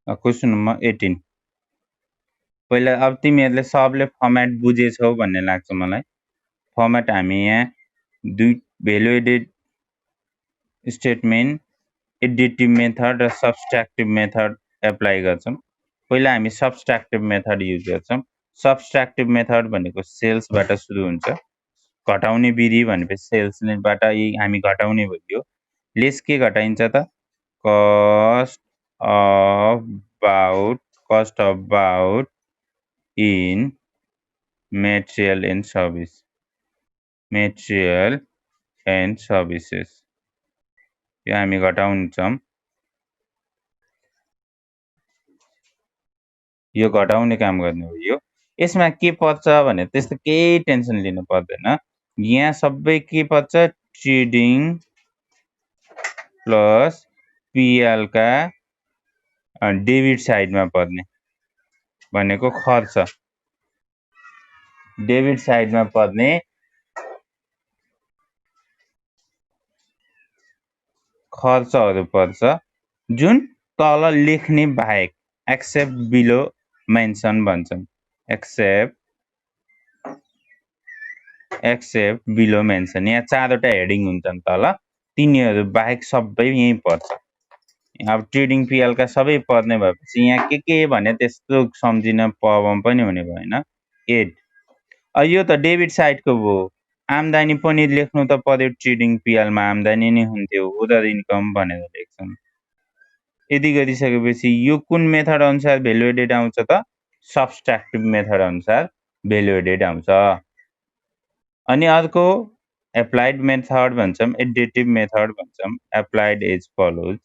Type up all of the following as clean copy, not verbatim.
Question number 18 पहिला अब तिमीहरूले सबले फर्मेट बुझेछौ भन्ने लाग्छ मलाई फर्मेट हामी यहाँ दुई value added statement additive method र सब्स्ट्र्याक्टिभ मेथड एप्लाई गर्छौं पहिला हामी सब्स्ट्र्याक्टिभ मेथड युज गर्छौं सब्स्ट्र्याक्टिभ मेथड भनेको सेल्सबाट सुरु हुन्छ घटाउने विधि भनेपछि सेल्सबाट हामी घटाउने भयो लेस के घटाइन्छ त cost about in material and services यो हामी घटाउँछौं यो घटाउने काम गर्ने हो यो यसमा के पर्छ भने त्यस्तो केही टेन्सन लिनु पर्दैन यहाँ सबै के पर्छ ट्रेडिङ प्लस पीएल का डेबिट साइडमा पर्ने भनेको खर्च डेबिट साइडमा पर्ने खर्चहरु पर्छ जुन तल लेख्ने बाहेक एक्सेप्ट बिलो मेन्सन भन्छन् एक्सेप्ट बिलो मेन्सन यहाँ चारवटा हेडिङ हुन्छन् तल तिनीहरु बाहेक सबै यही पर्छ अब ट्रेडिङ पीएल का सबै पर्ने भएपछि यहाँ के भने त्यस्तो सम्झिन प्रब्लम पनि हुने भएन एड यो त डेबिट साइडको भयो आम्दानी पनि लेख्नु त पर्यो ट्रेडिङ पीएल मा आम्दानी नै हुन्थ्यो अदर इन्कम भनेर लेख्छौं यदि गरिसकेपछि यो कुन मेथड अनुसार भ्यालु एडेड आउँछ त सब्स्ट्र्याक्टिभ मेथड अनुसार भ्यालु एडेड आउँछ अनि अर्को एप्लाइड मेथड भन्छौं एडिटिभ मेथड भन्छौं एप्लाइड एज फलोज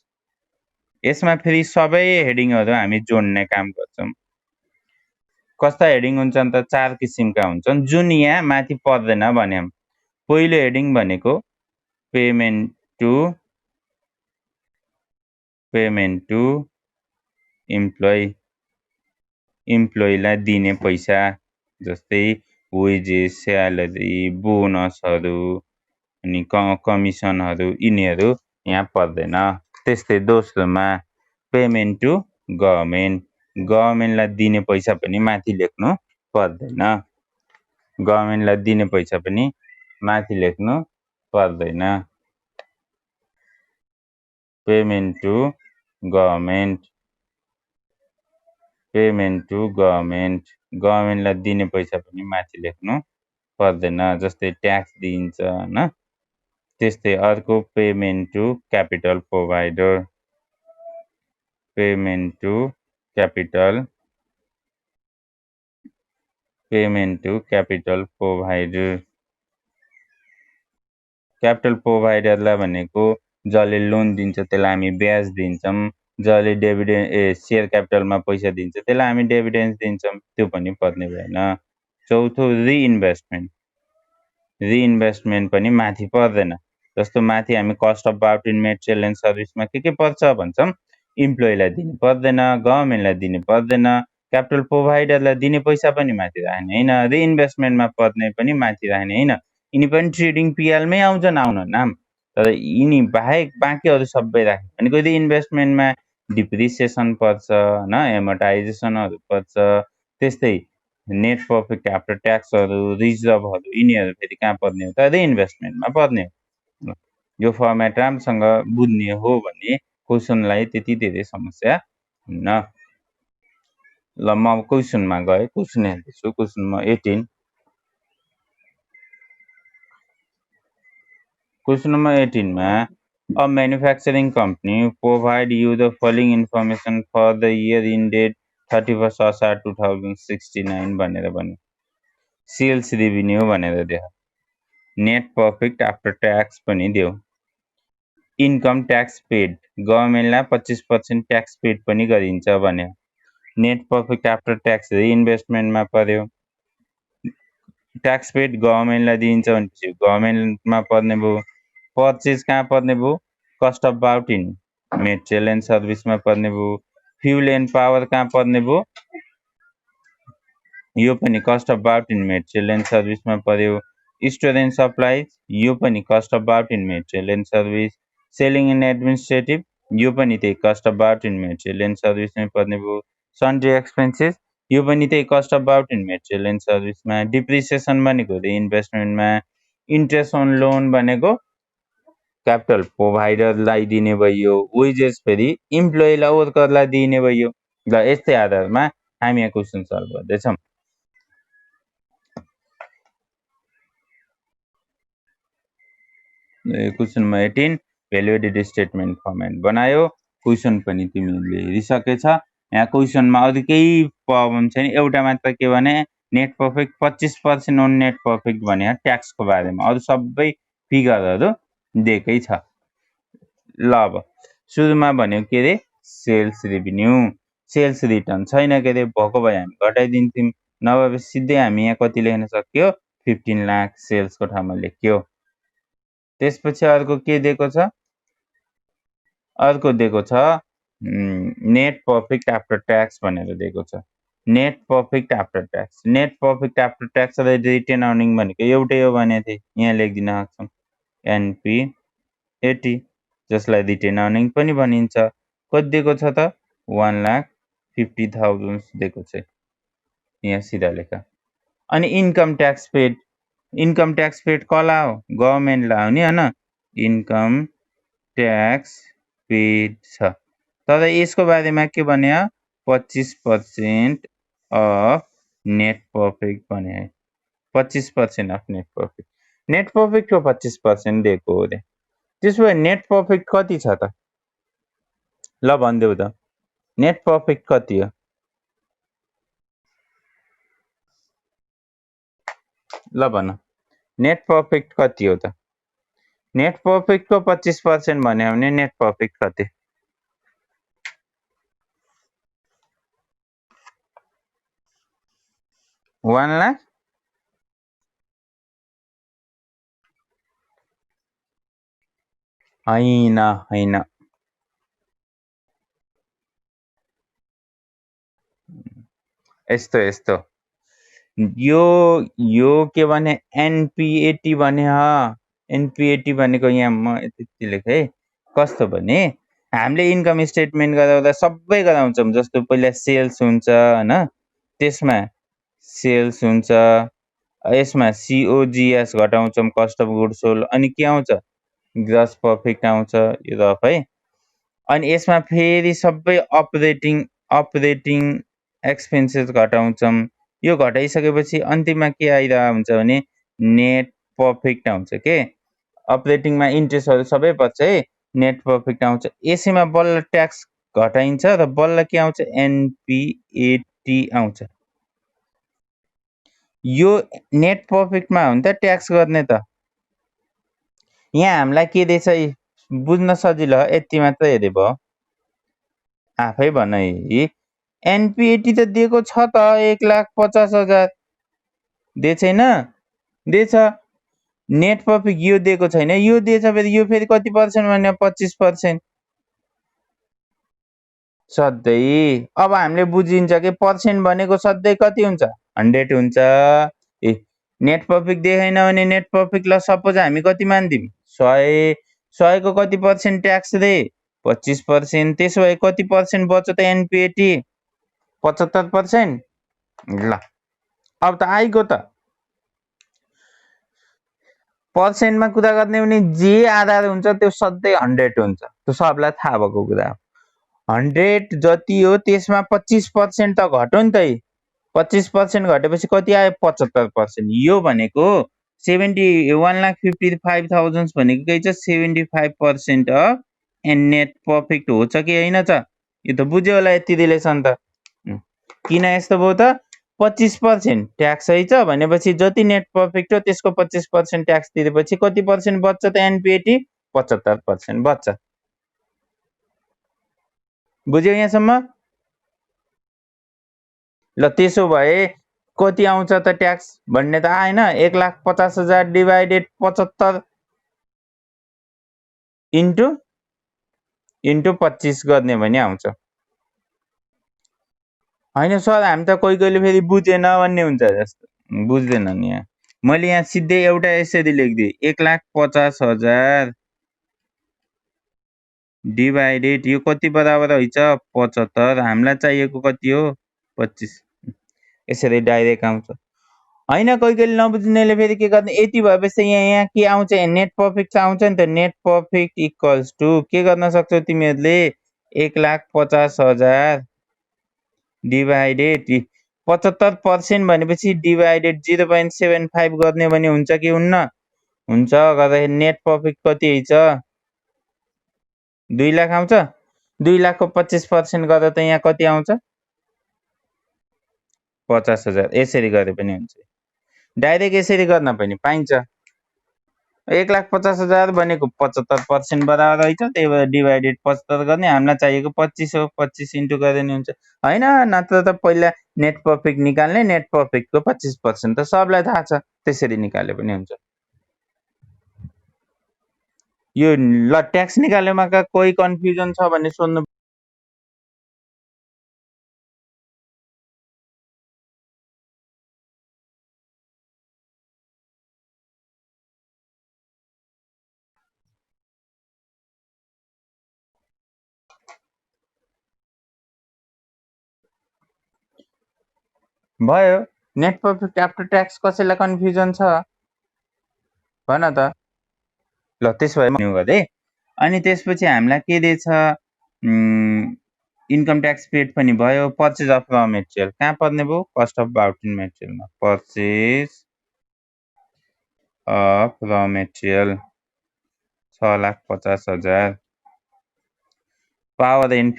यसमा फेरि सबै हेडिङहरु हामी जोड्ने काम गर्छौं कस्ता हेडिङ हुन्छन् त चार किसिमका हुन्छन् जुन यहाँ माथि पर्दैन भने पहिलो हेडिङ भनेको पेमेन्ट टु इम्प्लोइलाई दिने पैसा जस्तै वेजेस स्यालेरी बोनसहरु अनि कमिसनहरु यिनीहरु यहाँ पर्दैन त्यस्तै दोस्रोमा पेमेन्ट टु गभर्नमेन्टलाई दिने पैसा पनि माथि लेख्नु पर्दैन गभर्नमेन्टलाई दिने पैसा पनि माथि लेख्नु पर्दैन पेमेन्ट टु गभर्नमेन्टलाई दिने पैसा पनि माथि लेख्नु पर्दैन जस्तै ट्याक्स दिन्छ हैन त्यस्तै अर्को payment to capital provider capital प्रोभाइडरलाई भनेको जसले लोन दिन्छ त्यसलाई हामी ब्याज दिन्छौं जसले डिभिडेन्ड शेयर क्यापिटलमा पैसा दिन्छ त्यसलाई हामी डिभिडेन्ड दिन्छौं त्यो पनि पर्ने भएन चौथो रिइन्भेस्टमेन्ट पनि माथि पर्दैन जस्तो माथि हामी cost of bought in material and सर्भिसमा के पर्छ भन्छौं इम्प्लोइलाई दिनु पर्दैन गभर्नमेन्टलाई दिनु पर्दैन क्यापिटल प्रोभाइडरलाई दिने पैसा पनि माथि राख्ने हैन रिइन्भेस्टमेन्टमा पर्ने पनि माथि राख्ने हैन यिनी पनि ट्रेडिङ पीएल मै आउँछन् आउन नाम तर यिनी बाहेक बाँकीहरु सबै राख्ने भनेको रिइन्भेस्टमेन्टमा डिप्रिसिएसन पर्छ हैन एमोर्टाइजेसनहरु पर्छ त्यस्तै नेट प्रॉफिट आफ्टर ट्याक्सहरु रिजर्भहरु यिनीहरु फेरि कहाँ पर्ने हो त रिइन्भेस्टमेन्टमा पर्ने हो यो फर्मेट राम्रोसँग बुझ्ने हो भने क्वेशनलाई त्यति धेरै समस्या हुन्न ल म क्वेशनमा गए क्वेशन हेर्दैछु क्वेशन नम्बर 18 क्वेशन नम्बर 18 मा a manufacturing company provide you the following information for the year ended 31st Asar 2069 भनेर भन्यो सेल्स रेभिन्यू भनेर दियो नेट प्रॉफिट आफ्टर ट्याक्स पनि दियो इन्कम ट्याक्स पेड गभर्नमेन्टलाई 25% ट्याक्स पेड पनि गरिन्छ भन्यो नेट प्रॉफिट आफ्टर ट्याक्स रिइन्भेस्टमेन्टमा पर्यो ट्याक्स पेड गभर्नमेन्टलाई दिन्छ भनेपछि गभर्नमेन्टमा पर्ने भयो पर्चेज कहाँ पर्ने भयो cost of bought in material and सर्भिसमा पर्ने भयो फ्युल एन्ड पावर कहाँ पर्ने भयो यो पनि cost of bought in material and सर्भिसमा पर्यो स्टोर एन्ड सप्लाइज यो पनि cost of bought in material and service selling and administrative यो पनि त्यही cost of bought in material and सर्भिसमै पर्ने भयो। सन्ड्री एक्सपेन्सेस यो पनि त्यही cost of bought in material and सर्भिसमा। डिप्रिसिएसन भनेको इन्भेस्टमेन्टमा। इन्ट्रेस्ट अन लोन भनेको क्यापिटल प्रोभाइडरलाई दिने भयो। वेजेस फेरि इम्प्लोइलाई वर्करलाई दिने भयो। ल यस्तै आधारमा हामी यहाँ क्वेसन सल्भ गर्दैछौँ। Question number 18 value added statement format बनायो। क्वेसन पनि तिमीहरूले हेरिसकेछ। यहाँ क्वेसनमा अरू केही प्रब्लम छैन, एउटा मात्र के भने net profit 25% on net profit भने ट्याक्सको बारेमा, अरू सबै फिगरहरू दिएकै छ। ल अब सुरुमा भन्यो के अरे सेल्स रेभिन्यू, सेल्स रिटर्न छैन के अरे, भएको भए हामी घटाइदिन्थ्यौँ, नभए सिधै हामी यहाँ कति लेख्न सक्यो 15 लाख सेल्सको ठाउँमा लेख्यो। त्यसपछि अर्को के दिएको छ, अर्को दिएको छ नेट प्रफिट आफ्टर ट्याक्स भनेर दिएको छ। Net profit after tax, net profit after tax र रिटेन अर्निङ भनेको एउटै हो भने चाहिँ यहाँ लेखिदिन सक्छौँ NPAT, जसलाई रिटेन अर्निङ पनि भनिन्छ। कति दिएको छ त 1,50,000 दिएको छ, यहाँ सिधा लेख। अनि income tax paid, income tax paid कसलाई हो, गभर्मेन्टलाई हो नि होइन, इन्कम ट्याक्स पेड छ। तर यसको बारेमा के भने 25% अफ नेट प्रफिट भने, 25% अफ नेट प्रफिट, नेट प्रफिटको 25% दिएको हो अरे। त्यसो भए नेट प्रफिट कति छ त, ल भनिदेऊ त, नेट प्रफिट कति हो, ल भन नेट प्रफिट कति हो त। नेट प्रफिटको 25% भन्यो भने नेट प्रफिट कति, 1 लाख होइन होइन, यस्तो यस्तो यो के भने NPAT भने, NPAT भनेको यहाँ म यति लेखेँ है। कस्तो भने हामीले इन्कम स्टेटमेन्ट गराउँदा सबै गराउँछौँ, जस्तो पहिला सेल्स हुन्छ होइन, त्यसमा सेल्स हुन्छ, यसमा COGS घटाउँछौँ कस्ट अफ गुड्स सोल्ड, अनि के आउँछ ग्रस प्रफिट आउँछ यो रफ है। अनि यसमा फेरि सबै अपरेटिङ एक्सपेन्सेस घटाउँछौँ। यो घटाइसकेपछि अन्तिममा के आइरहेको हुन्छ भने नेट प्रफिट आउँछ के, अपरेटिङमा इन्ट्रेस्टहरू सबै पर्छ है, नेट प्रफिट आउँछ। यसैमा बल्ल ट्याक्स घटाइन्छ र बल्ल के आउँछ NPAT आउँछ। यो नेट प्रफिटमा हो नि त ट्याक्स गर्ने त। यहाँ हामीलाई के दिएछ बुझ्न सजिलो, यति मात्र हेरे भयो, आफै भन है। NPAT त दिएको छ त 1,50,000 दिए छैन, दिएछ। नेट प्रफिट यो दिएको छैन, यो दिएछ फेरि, यो फेरि कति पर्सेन्ट भने 25%। सधैँ अब हामीले बुझिन्छ कि पर्सेन्ट भनेको सधैँ कति हुन्छ 100 हुन्छ। ए नेट प्रफिट देखेन भने नेट प्रफिटलाई सपोज हामी कति मान्दिउँ 100, 100 को कति पर्सेन्ट ट्याक्स रे 25%। त्यसो भए कति पर्सेन्ट बच्यो त NPAT 75%। ल अब त आइगयो त, पर्सेन्टमा कुरा गर्ने भने जे आधार हुन्छ त्यो सधैँ 100 हुन्छ, त्यो सबलाई थाहा भएको कुरा हो। 100 जति हो त्यसमा 25% त घट्यो नि त, 25% घटेपछि कति आयो 75%। यो भनेको 1,50,000 भनेको के छ 75% अफ नेट प्रफिट हो कि होइन त, यो त बुझ्यो होला यति रिलेसन त। किन यस्तो भयो त 25% ट्याक्स है छ भनेपछि जति नेट प्रफिट हो त्यसको 25% ट्याक्स तिरेपछि कति पर्सेन्ट बच्छ त NPAT 75% बच्छ। बुझ्यो यहाँसम्म? ल त्यसो भए कति आउँछ त ट्याक्स भन्ने त आएन, 1,50,000 डिभाइडेड 75 इन्टु 25 गर्ने भने आउँछ। होइन सर हामी त कोही कोहीले फेरि बुझेन भन्ने हुन्छ, जस्तो बुझ्दैनन्। यहाँ मैले यहाँ सिधै एउटा यसरी लेखिदिएँ 1,50,000 डिभाइडेड यो कति बराबर हुन्छ 75 हामीलाई चाहिएको कति हो 25 यसरी डाइरेक्ट आउँछ हैन कोही कोहीले नबुझ्नेले फेरि के गर्ने यति भएपछि यहाँ के आउँछ नेट प्रफिट आउँछ नि त नेट प्रफिट इक्वल्स टु के गर्न सक्छौ तिमीहरूले 1,50,000 डिभाइडेड 75% भनेपछि डिभाइडेड 0.75 गर्ने भने हुन्छ कि हुन्न हुन्छ गर्दाखेरि नेट प्रफिट कति हुन्छ 2 लाख आउँछ 2 लाखको 25% गर्दा त यहाँ कति आउँछ 50,000 यसरी गरे पनि हुन्छ डाइरेक्ट यसरी गर्न पनि पाइन्छ 1,50,000 भनेको 75% बराबर रहेछ त्यही भएर डिभाइडेड 75 गर्ने हामीलाई चाहिएको 25 हो 25 इन्टु गरे नि हुन्छ हैन नत्र त पहिला नेट प्रफिट निकाल्ने नेट प्रफिटको 25% त सबलाई थाहा छ त्यसरी निकाले पनि हुन्छ यो ल ट्याक्स निकालेमा कोही कन्फ्युजन छ भने सोध्नु भयो नेट प्रफिट आफ्टर ट्याक्स कसैलाई कन्फ्युजन छ भन त ल त्यसो भए म गरे अनि त्यसपछि हामीलाई के दिएछ इन्कम ट्याक्स पेड पनि भयो पर्चेज अफ र मेटेरियल कहाँ पर्ने भयो कस्ट अफ बाउटिन मेटेरियलमा पर्चेज अफ र material 6,50,000 power and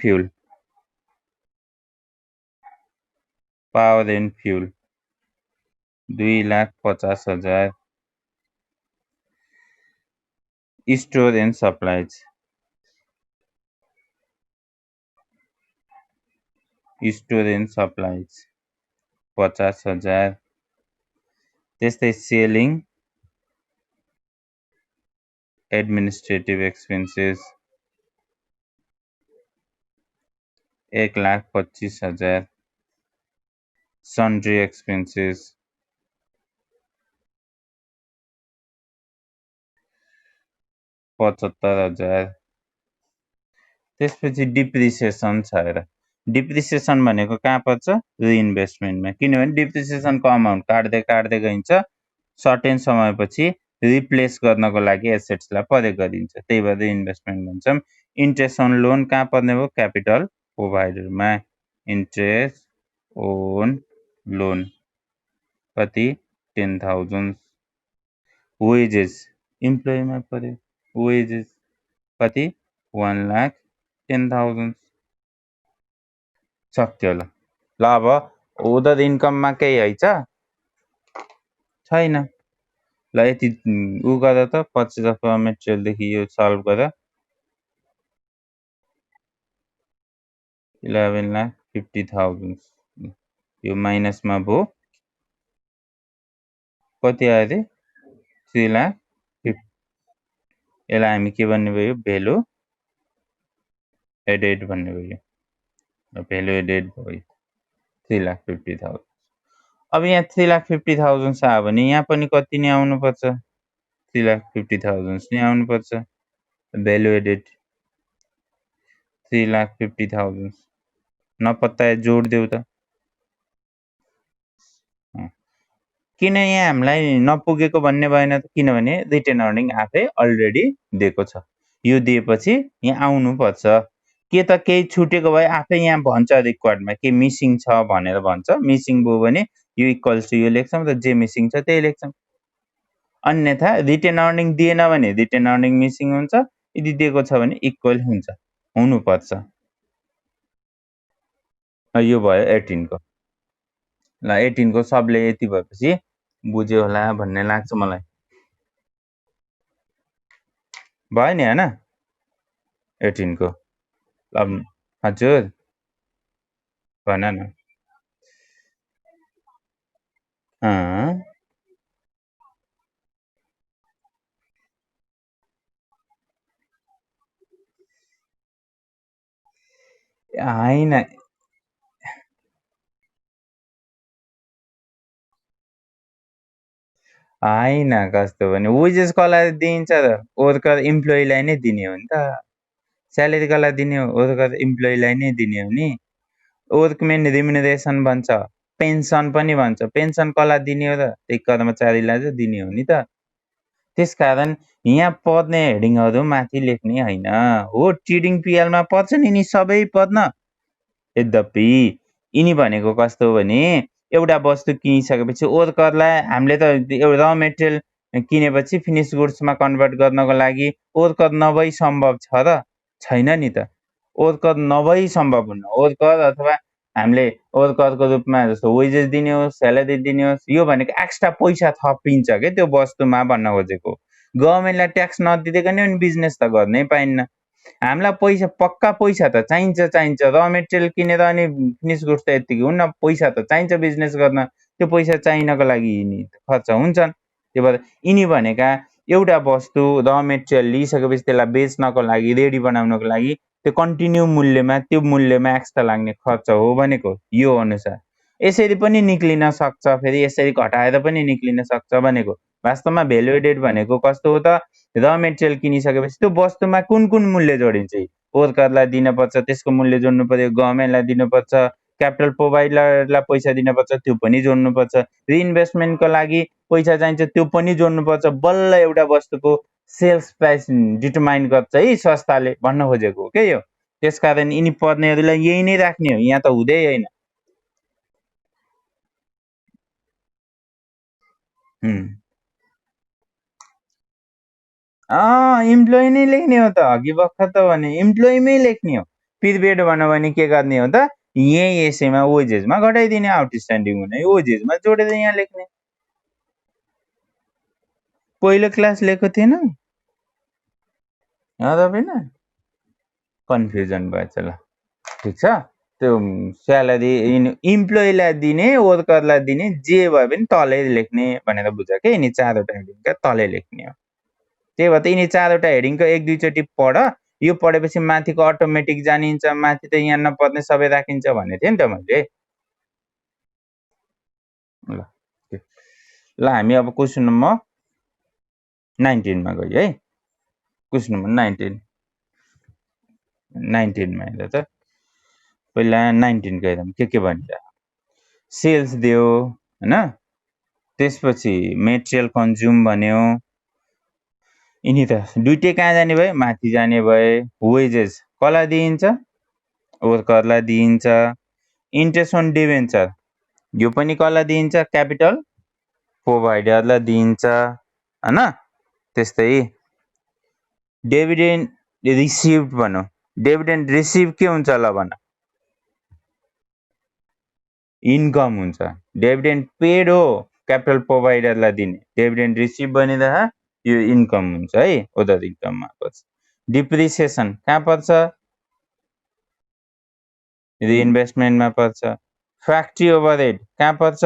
fuel 2,50,000 store and supplies store and supplies 50,000 त्यस्तै selling administrative expenses 1,25,000 sundry expenses 75,000 त्यसपछि डिप्रिसिएसन छ हेर डिप्रिसिएसन भनेको कहाँ पर्छ रिइन्भेस्टमेन्टमा किनभने डिप्रिसिएसनको अमाउन्ट काट्दै काट्दै गइन्छ सर्टेन समयपछि रिप्लेस गर्नको लागि एसेट्सलाई प्रयोग गरिन्छ त्यही भएर इन्भेस्टमेन्ट भन्छौँ इन्ट्रेस्ट अन लोन कहाँ पर्ने भयो क्यापिटल प्रोभाइडरमा इन्ट्रेस्ट ओन लोन कति 10,000 वेजेस इम्प्लोइमा पर्यो वेजेस कति 1,10,000 सक्यो ल अब उदर इन्कममा केही है छैन ल यति उ गर त पर्चेज अफ र मेटेरियलदेखि यो सल्भ गर 11,50,000 यो माइनसमा भयो कति आयो अरे 3 लाख यसलाई हामी के भन्ने भयो भेल्यु एडेड भन्ने भयो भेल्यु एडेड भयो 3,50,000 अब यहाँ 3,50,000 आयो भने यहाँ पनि कति नै आउनुपर्छ 3,50,000 नै आउनुपर्छ भेल्यु एडेड 3,50,000 नपत्ताए जोड देऊ त किन यहाँ हामीलाई नपुगेको भन्ने भएन त किनभने रिटेन अर्निङ आफै अलरेडी दिएको छ यो दिएपछि यहाँ आउनुपर्छ के त केही छुटेको भए आफै यहाँ भन्छ रिक्वायर्डमा के मिसिङ छ भनेर भन्छ मिसिङ भयो भने यो इक्वल्स टु यो लेख्छौँ र जे मिसिङ छ त्यही लेख्छौँ अन्यथा रिटेन अर्निङ दिएन भने रिटेन अर्निङ मिसिङ हुन्छ यदि दिएको छ भने इक्वल हुन्छ हुनुपर्छ यो भयो 18 को ल 18 को सबले यति भएपछि बुझ्यो होला भन्ने लाग्छ मलाई भयो नि हैन 18 को अब हजुर भन न हैन हैन कस्तो भने वेजेस कसलाई दिइन्छ त वर्कर इम्प्लोइलाई नै दिने हो नि त स्यालेरी कसलाई दिने हो? वर्कर इम्प्लोइलाई नै दिने हो नि। वर्कमेन रिम्युनरेसन भन्छ, पेन्सन पनि भन्छ। पेन्सन कसलाई दिने हो त? त्यही कर्मचारीलाई चाहिँ दिने हो नि त। त्यसकारण यहाँ पर्ने हेडिङहरू माथि लेख्ने होइन हो। ट्रेडिङ पिएलमा पर्छन् यिनी सबै पढ्न। यद्यपि यिनी भनेको कस्तो हो भने एउटा वस्तु किनिसकेपछि वर्करलाई हामीले त र मेटेरियल किनेपछि फिनिस गुड्समा कन्भर्ट गर्नको लागि वर्कर नभई सम्भव छ र? छैन नि त। वर्कर नभई सम्भव हुन्न। वर्कर अथवा हामीले वर्करको रूपमा जस्तो वेजेस दिने होस्, स्यालेरी दिने होस्, यो भनेको एक्स्ट्रा पैसा थपिन्छ के त्यो वस्तुमा भन्न खोजेको। गभर्मेन्टलाई ट्याक्स नदिँदैकन पनि बिजनेस त गर्नै पाइन्न। हामीलाई पैसा पक्का पैसा त चाहिन्छ। र मेटेरियल किनेर अनि फिनिस गुड्स त यतिकै हुन्न, पैसा त चाहिन्छ बिजनेस गर्न। त्यो पैसा चाहिनको लागि यिनी खर्च हुन्छन्। त्यही भएर यिनी भनेका एउटा वस्तु र मेटेरियल लिइसकेपछि त्यसलाई बेच्नको लागि, रेडी बनाउनको लागि त्यो कन्टिन्यू मूल्यमा, त्यो मूल्यमा एक्स्ट्रा लाग्ने खर्च हो भनेको यो अनुसार। यसरी पनि निक्लिन सक्छ, फेरि यसरी घटाएर पनि निक्लिन सक्छ भनेको। वास्तवमा भ्यालु एडेड भनेको कस्तो हो त? र मेटेरियल किनिसकेपछि त्यो वस्तुमा कुन कुन मूल्य जोडिन्छ? वर्करलाई दिनुपर्छ, त्यसको मूल्य जोड्नु पर्यो, गभर्मेन्टलाई दिनुपर्छ, क्यापिटल प्रोभाइडरलाई पैसा दिनुपर्छ, त्यो पनि जोड्नुपर्छ, रिइन्भेस्टमेन्टको लागि पैसा चाहिन्छ, त्यो पनि जोड्नुपर्छ। बल्ल एउटा वस्तुको सेल्स प्राइस डिटरमाइन गर्छ है संस्थाले भन्न खोजेको हो क्या यो। त्यसकारण यिनी पढ्नेहरूलाई यही नै राख्ने हो, यहाँ त हुँदै होइन। इम्प्लोइ नै लेख्ने हो त। अघि भर्खर त भने इम्प्लोइमै लेख्ने हो। पिरियड भन्यो भने के गर्ने हो त? यहीँ यसैमा वेजेसमा घटाइदिने, आउटस्ट्यान्डिङ हुने वेजेसमा जोडेर यहाँ लेख्ने। पहिलो क्लास लिएको थिएन तपाईँ? कन्फ्युजन भएछ ल, ठिक छ। त्यो स्यालेरी इम्प्लोइलाई दिने, वर्करलाई दिने, जे भए पनि तलै लेख्ने भनेर बुझ के। यिनी चारवटा हेडिङका तलै लेख्ने हो। त्यही भएर त यिनी चारवटा हेडिङको एक दुईचोटि पढ, यो पढेपछि माथिको अटोमेटिक जानिन्छ, माथि त यहाँ नपर्ने सबै राखिन्छ भनेको थिएँ नि त मैले। ल हामी अब क्वेसन नम्बर 19 मा गयो है। क्वेसन नम्बर 19 मा हेर त। पहिला 19 को हेरौँ के भन्छ। सेल्स दियो हैन, त्यसपछि मेटेरियल कन्ज्युम भन्यो। यिनी त दुइटै कहाँ जाने भए? माथि जाने भए। वेजेस कसलाई दिइन्छ? वर्करलाई दिइन्छ। इन्ट्रेस्ट अन डिभेन्चर यो पनि कसलाई दिइन्छ? क्यापिटल प्रोभाइडरलाई दिइन्छ हैन। त्यस्तै डिभिडेन्ड रिसिभ्ड भनौँ। डिभिडेन्ड रिसिभ के हुन्छ ल भन? इन्कम हुन्छ। डिभिडेन्ड पेड हो क्यापिटल प्रोभाइडरलाई दिने, डिभिडेन्ड रिसिभ बनिँदा यो इन्कम हुन्छ है, अदर इन्कममा पर्छ। डिप्रिसिएसन कहाँ पर्छ? रिइन्भेस्टमेन्टमा पर्छ। फ्याक्ट्री ओभरहेड कहाँ पर्छ?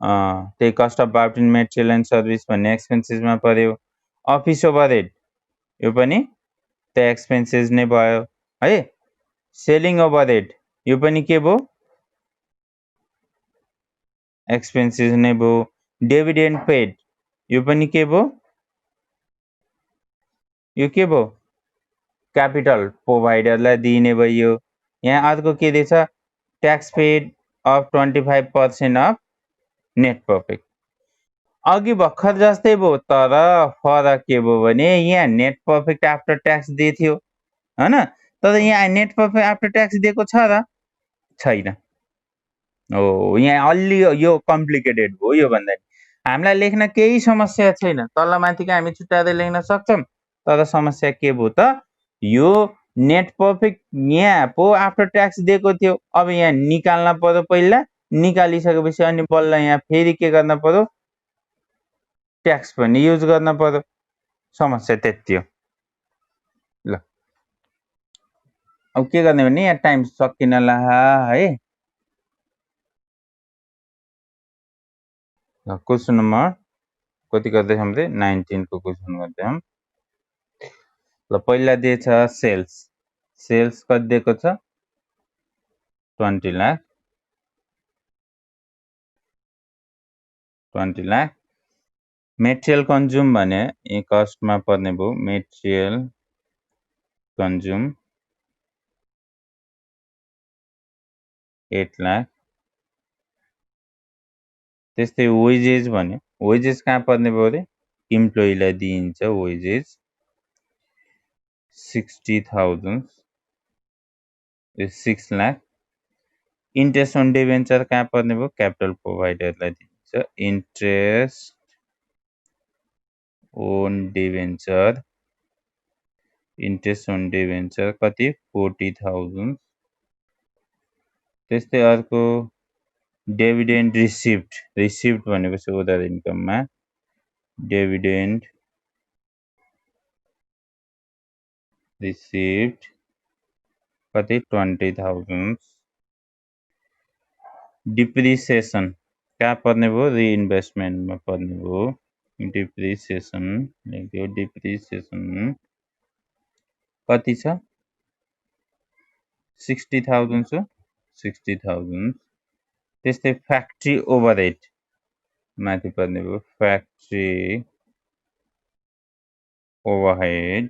त्यही cost of bought in material and service भन्ने एक्सपेन्सेसमा पर्यो। अफिस ओभरहेड यो पनि त्यो एक्सपेन्सेस नै भयो है। सेलिङ ओभरहेड यो पनि के भयो? एक्सपेन्सेस नै भयो। डिभिडेन्ड पेड यो पनि के भयो? यो के भयो? क्यापिटल प्रोभाइडरलाई दिइने भयो। यहाँ अर्को के दिएछ? Tax paid of 25% of net profit. अघि भर्खर जस्तै भयो, तर फरक के भयो भने यहाँ नेट प्रफिट आफ्टर ट्याक्स दिएको हैन, तर यहाँ नेट प्रफिट आफ्टर ट्याक्स दिएको छ र? छैन। हो, यहाँ अलि यो कम्प्लिकेटेड भयो। यो भन्दा हामीलाई लेख्न केही समस्या छैन, तलमाथिका हामी छुट्याएर लेख्न सक्छौँ। तर समस्या के भयो त? यो नेट प्रफिट यहाँ पो आफ्टर ट्याक्स दिएको थियो, अब यहाँ निकाल्न पर्यो। पहिला निकालिसकेपछि अनि बल्ल यहाँ फेरि के गर्न पर्यो? ट्याक्स पनि युज गर्न पर्यो। समस्या त्यति हो। ल अब के गर्ने भने यहाँ टाइम सकिन ला है। क्वेसन नम्बर कति गर्दै हामीले 19 को क्वेसन गर्दै हौं। ल पहिला दिएछ सेल्स। सेल्स कति दिएको छ? 20 लाख। 20 लाख। मेटेरियल कन्ज्युम भने कस्टमा पर्ने भयो मेटेरियल कन्ज्युम 8 लाख। त्यस्तै वेजेस भन्यो वेजेस कहाँ पर्ने भयो रे इम्प्लोइलाई दिइन्छ wages 60,000 6 lakh. Interest on debenture कहाँ पर्ने भयो क्यापिटल प्रोभाइडरलाई दिइन्छ इन्ट्रेस्ट ओन डिभेन्चर कति 40,000। त्यस्तै अर्को डिभिडेन्ड रिसिप्ट भनेपछि अदर इन्कममा डिभिडेन्ड रिसिप्ट कति 20,000। डिप्रिसिएसन कहाँ पर्ने भयो रिइन्भेस्टमेन्टमा पर्ने भयो डिप्रिसिएसन लेख्यो डिप्रिसिएसन कति छ 60,000 छ 60,000। त्यस्तै फ्याक्ट्री ओभरहेड माथि पर्ने भयो फ्याक्ट्री ओभरहेड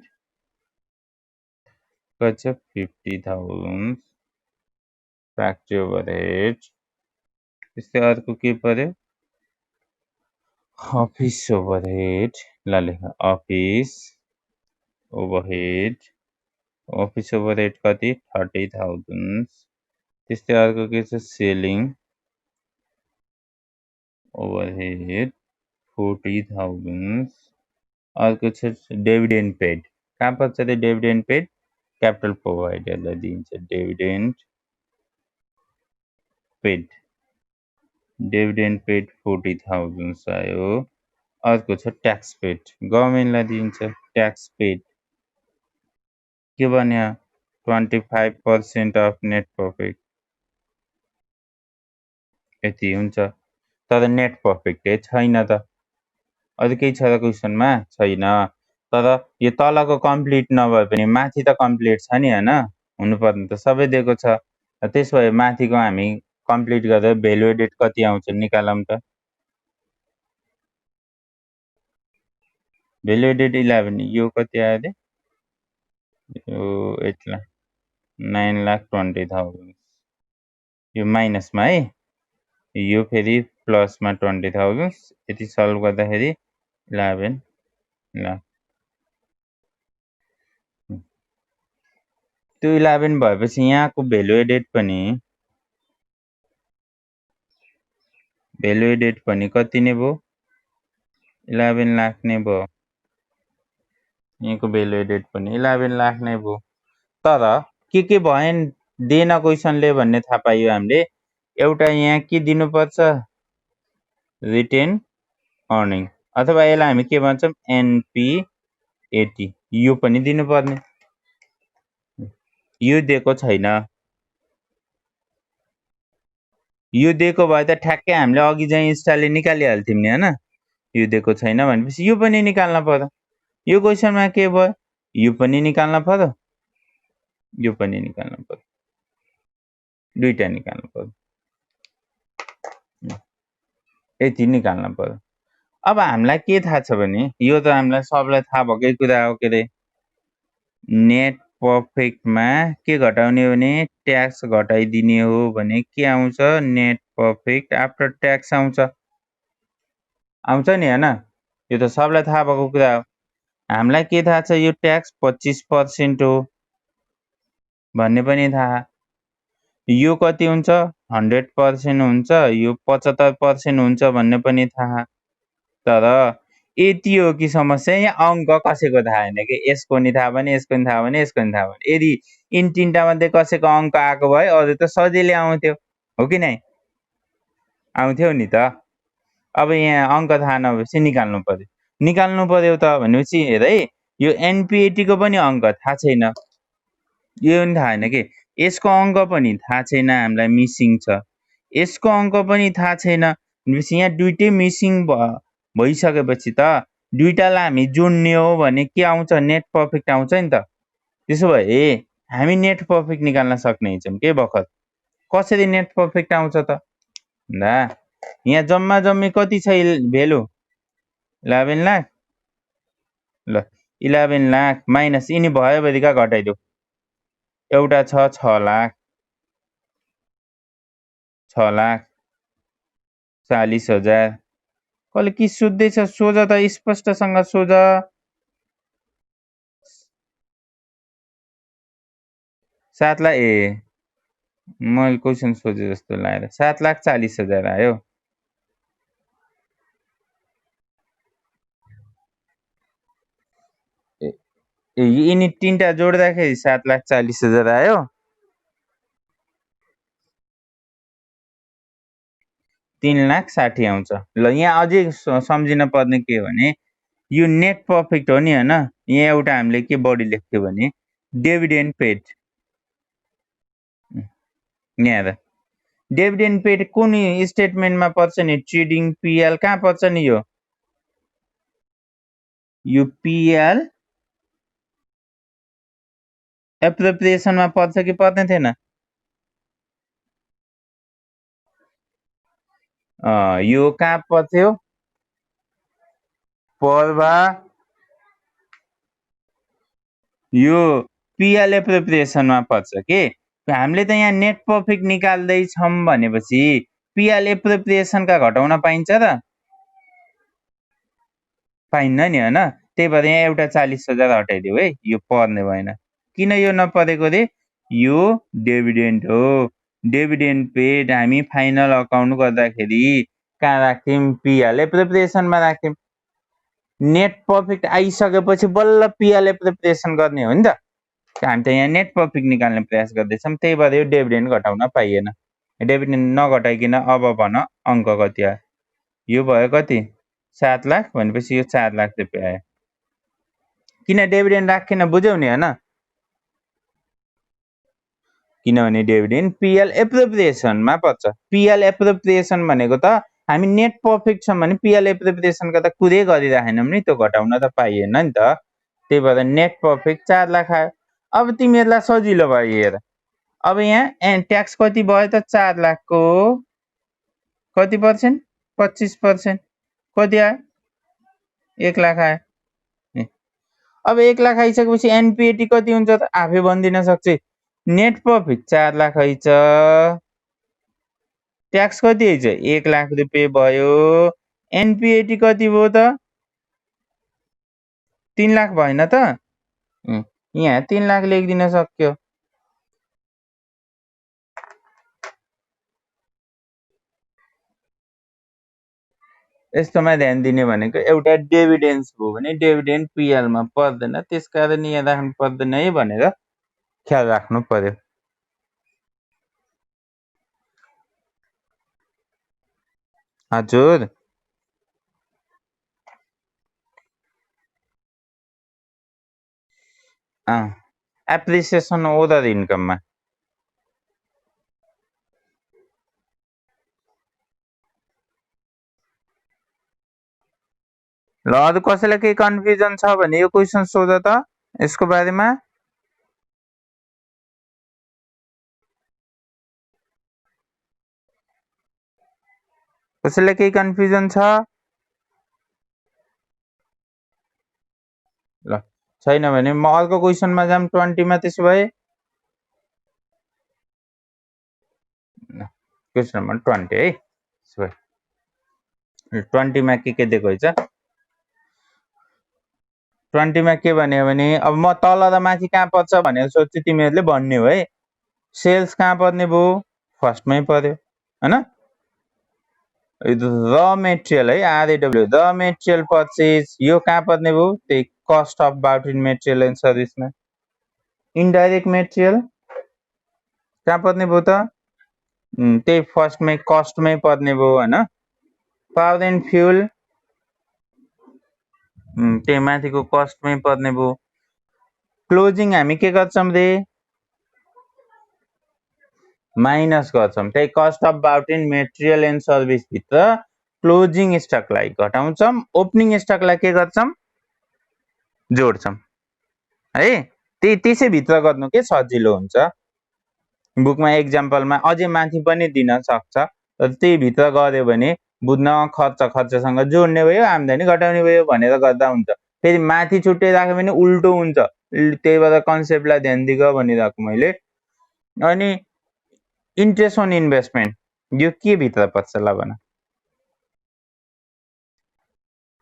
कति छ 50,000 फ्याक्ट्री ओभरहेड। त्यस्तै अर्को के पर्यो अफिस ओभरहेड ल लेख अफिस ओभरहेड कति 30,000। त्यस्तै अर्को के छ सेलिङ ओभरहेड 40,000। अर्को छ डिभिडेन्ड पेड कहाँ पर्छ रे डिभिडेन्ड पेड क्यापिटल प्रोभाइडरलाई दिइन्छ डिभिडेन्ड पेड 40,000 आयो। अर्को छ ट्याक्स पेड गभर्मेन्टलाई दिइन्छ ट्याक्स पेड के भन्यो 25% अफ नेट प्रफिट यति हुन्छ। तर नेट प्रफिट छैन त अझै केही छ त क्वेसनमा छैन। तर यो तलको कम्प्लिट नभए पनि माथि त कम्प्लिट छ नि हैन हुनुपर्ने त सबै दिएको छ। त्यसो भए माथिको हामी कम्प्लिट गरेर भ्यालु एडेड कति आउँछ निकालौँ त भ्यालु एडेड 11 यो कति आयो रे यो 8 लाख 9,20,000 यो माइनसमा है यो फेरि प्लसमा 20,000 यति सल्भ गर्दाखेरि 11 लाख। त्यो 11 भएपछि यहाँको भ्यालु एडेड पनि कति नै भयो 11 लाख नै भयो। यहाँको भ्यालु एडेड पनि 11 लाख नै भयो। तर के भएन दिएन क्वेसनले भन्ने थाहा पाइयो हामीले एउटा यहाँ के दिनुपर्छ रिटेन अर्निङ अथवा यसलाई हामी के भन्छौँ एनपीएटी यो पनि दिनुपर्ने यो दिएको छैन। यो दिएको भए त ठ्याक्कै हामीले अघि चाहिँ स्टाइलले निकालिहाल्थ्यौँ नि हैन यो दिएको छैन भनेपछि यो पनि निकाल्न पर्यो। यो क्वेसनमा के भयो यो पनि निकाल्न पर्यो यो पनि निकाल्न पर्यो दुईटा निकाल्न पर्यो यति निकाल्न पर्यो। अब हामीलाई के थाहा छ भने यो त हामीलाई सबलाई थाहा भएकै कुरा हो के रे नेट प्रफिटमा के घटाउने भने ट्याक्स घटाइदिने हो भने के आउँछ नेट प्रफिट आफ्टर ट्याक्स आउँछ नि हैन यो त सबलाई थाहा भएको कुरा हो। हामीलाई के थाहा छ यो ट्याक्स 25% हो भन्ने पनि थाहा यो कति हुन्छ 100% हुन्छ यो 75% हुन्छ भन्ने पनि थाहा। तर यति हो कि समस्या यहाँ अङ्क कसैको थाहा होइन कि यसको नि थाहा भने यसको नि थाहा भने यसको नि थाहा भने यदि यिन तीनटा मध्ये कसैको अङ्क आएको भए अझै त सजिलै आउँथ्यो हो कि नै आउँथ्यो नि त। अब यहाँ अङ्क थाहा नभएपछि निकाल्नु पर्यो त भनेपछि हेर है यो एनपीएटी को पनि अङ्क थाहा छैन यो पनि थाहा छैन कि यसको अङ्क पनि थाहा छैन हामीलाई मिसिङ छ यसको अङ्क पनि थाहा छैन भनेपछि यहाँ दुईटै मिसिङ भइसकेपछि त दुईटालाई हामी जोड्ने हो भने के आउँछ नेट प्रफिट आउँछ नि त। त्यसो भए हामी नेट प्रफिट निकाल्न सक्ने छौँ के बखत कसरी नेट प्रफिट आउँछ त भन्दा यहाँ जम्मा जम्मी कति छ भेल्यु 11 लाख ल 11 लाख माइनस यिनी भयो बदिका घटाइदेऊ एउटा छ 6 लाख 6 लाख 40,000 कसले के सोध्दैछ सोझ त स्पष्टसँग सोझ 7 लाख ए मैले क्वेसन सोचे जस्तो लागेर 7,40,000 आयो यिनी तीनटा जोड्दाखेरि 7,40,000 आयो 3,60,000 आउँछ ल यहाँ अझै सम्झिन पर्ने के भने यो नेट प्रफिट हो नि हैन यहाँ एउटा हामीले के बढी लेख्थ्यो भने डिभिडेन्ड पेड यहाँ हेर डिभिडेन्ड पेड कुन स्टेटमेन्टमा पर्छ नि ट्रेडिङ पिएल कहाँ पर्छ नि यो पिएल एप्रोप्रिएसनमा पर्छ कि पर्दैन थिएन यो कहाँ पर्थ्यो पर्वा यो पिएल एप्रोप्रिएसनमा पर्छ के हामीले त यहाँ नेट प्रफिट निकाल्दैछौँ भनेपछि पिएल एप्रोप्रिएसनका घटाउन पाइन्छ त पाइन्न नि हैन त्यही भएर यहाँ एउटा 40,000 हटाइदियो है यो पर्ने भएन किन यो नपरेको रे यो डिभिडेन्ड हो डिभिडेन्ड पेड हामी फाइनल अकाउन्ट गर्दाखेरि कहाँ राख्यौं पिएल एप्रोप्रिएसनमा राख्यौं नेट प्रफिट आइसकेपछि बल्ल पिएल एप्रोप्रिएसन गर्ने हो नि त हामी त यहाँ नेट प्रफिट निकाल्ने प्रयास गर्दैछौँ त्यही भएर यो डिभिडेन्ड घटाउन पाइएन डिभिडेन्ड नघटाइकन अब भन अङ्क कति आयो यो भयो कति 7 लाख भनेपछि यो 4 लाख रुपियाँ आयो किन डिभिडेन्ड राखेन बुझ्यौ नि हैन किनभने डिभिडेन्ड पिएल एप्रोप्रिएसनमा पर्छ पिएल एप्रोप्रिएसन भनेको त हामी नेट प्रफिट छ भने पिएल एप्रोप्रिएसनका त कुरै गरिराखेनौँ नि त्यो घटाउन त पाइएन नि त त्यही भएर नेट प्रफिट 4 लाख आयो अब तिमीहरूलाई सजिलो भयो हेर अब यहाँ ट्याक्स कति भयो त 4 लाखको कति पर्सेन्ट 25% कति आयो 1 लाख आयो अब 1 लाख आइसकेपछि एनपिएटी कति हुन्छ त आफै भनिदिन सक्छ नेट प्रफिट 4 लाख आइछ ट्याक्स कति आइछ 1 लाख रुपियाँ भयो एनपिएटी कति भयो त 3 लाख भएन त यहाँ 3 लाख लेखिदिन सक्यो यस्तोमा ध्यान दिने भनेको एउटा डिभिडेन्ड भयो भने डिभिडेन्ड पिएलमा पर्दैन त्यसकारण यहाँ राख्नु पर्दैन है भनेर ख्याल राख्नु पर्यो हजुर एप्रिसिएसन ओदर इन्कममा ल अरू कसैलाई केही कन्फ्युजन छ भने यो क्वेसन सोध त यसको बारेमा कसैलाई केही कन्फ्युजन छ ल छैन भने म अर्को क्वेसनमा जाम 20 मा त्यसो भए क्वेसन नम्बर 20 है त्यसो भए 20 मा के दिएको छ 20 मा के भन्यो भने अब म तल र माथि कहाँ पर्छ भनेर सोध्छु तिमीहरूले भन्ने हो है सेल्स कहाँ पर्ने भयो फर्स्टमै पर्यो हैन र मेटेरियल है आरएडब्ल्यू र मेटेरियल पर्चेज यो कहाँ पर्ने भयो त्यही cost of bought in material and सर्भिसमा इनडाइरेक्ट मेटेरियल कहाँ पर्ने भयो त त्यही फर्स्टमै कस्टमै पर्ने भयो हैन पावर एन्ड फ्युल त्यही माथिको कस्टमै पर्ने भयो क्लोजिङ हामी के गर्छौं रे माइनस गर्छौं त्यही cost of bought in material and service भित्र क्लोजिङ स्टकलाई घटाउँछौं ओपनिङ स्टकलाई के गर्छौं जोड्छौं है त्यसै भित्र गर्नु के सजिलो हुन्छ बुकमा एक्जाम्पलमा अझै माथि पनि दिन सक्छ तर त्यही भित्र गर्यो भने बुझ्न खर्चसँग जोड्ने भयो, आम्दानी घटाउने भयो भनेर गर्दा हुन्छ। फेरि माथि छुट्याइराख्यो भने उल्टो हुन्छ। त्यही भएर कन्सेप्टलाई ध्यान दिग भनिरहेको मैले। अनि इन्ट्रेस्ट अन इन्भेस्टमेन्ट यो के भित्र पर्छ ल भन?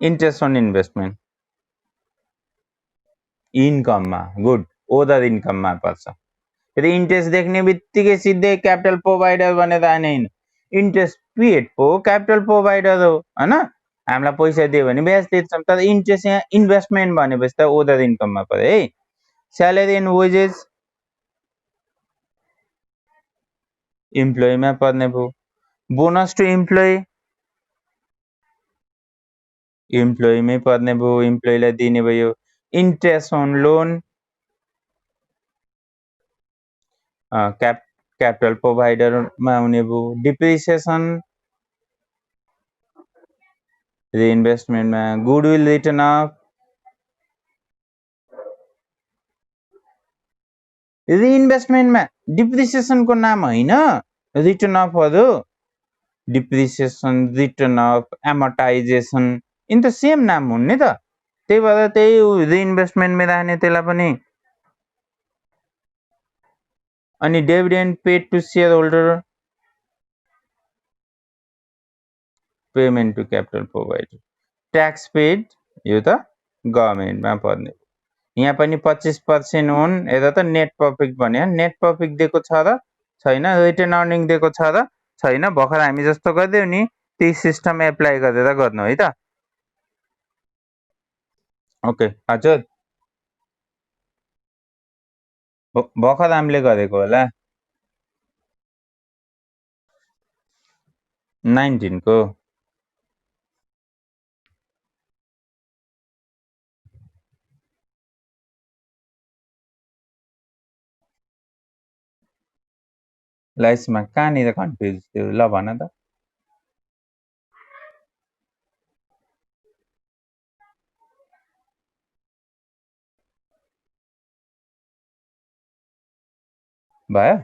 इन्ट्रेस्ट अन इन्भेस्टमेन्ट इन्कममा, गुड, ओदर इन्कममा पर्छ। फेरि इन्ट्रेस्ट देख्ने बित्तिकै सिधै क्यापिटल प्रोभाइडर भनेर आने होइन। इन्ट्रेस्ट पेड पो क्यापिटल प्रोभाइडर हो होइन। हामीलाई पैसा दियो भने ब्याज तिर्छौँ, तर इन्ट्रेस्ट यहाँ इन्भेस्टमेन्ट भनेपछि त ओदर इन्कममा पऱ्यो है। स्यालेरी एन्ड वेजेस इम्प्लोइमा पर्ने भयो। बोनस टु इम्प्लोइमै पर्ने भयो, इम्प्लोइलाई दिने भयो। इन्ट्रेस्ट अन लोन क्यापिटल प्रोभाइडरमा आउने भयो। डिप्रिसिएसन रिइन्भेस्टमेन्टमा। गुडविल रिटर्न अफ रिइन्भेस्टमेन्टमा डिप्रिसिएसनको नाम होइन, रिटर्न अफहरू। डिप्रिसिएसन, रिटर्न अफ, एमोर्टाइजेसन यिनी त सेम नाम हुन् नि त। त्यही भएर त्यही रिइन्भेस्टमेन्टमै राख्ने त्यसलाई पनि। अनि dividend paid to shareholder, payment to capital provider. Tax paid यो त गभर्मेन्टमा पर्ने। यहाँ पनि 25% हुन्। यता त नेट प्रफिट भन्यो, नेट प्रफिट दिएको छ र छैन, रिटेन अर्निङ दिएको छ र छैन। भर्खर हामी जस्तो गरिदियो नि त्यही सिस्टम एप्लाई गरेर गर्नु है त। ओके हजुर, भर्खर हामीले गरेको होला 19 को। लाइसमा कहाँनिर कन्फ्युज थियो ल भन त। भयो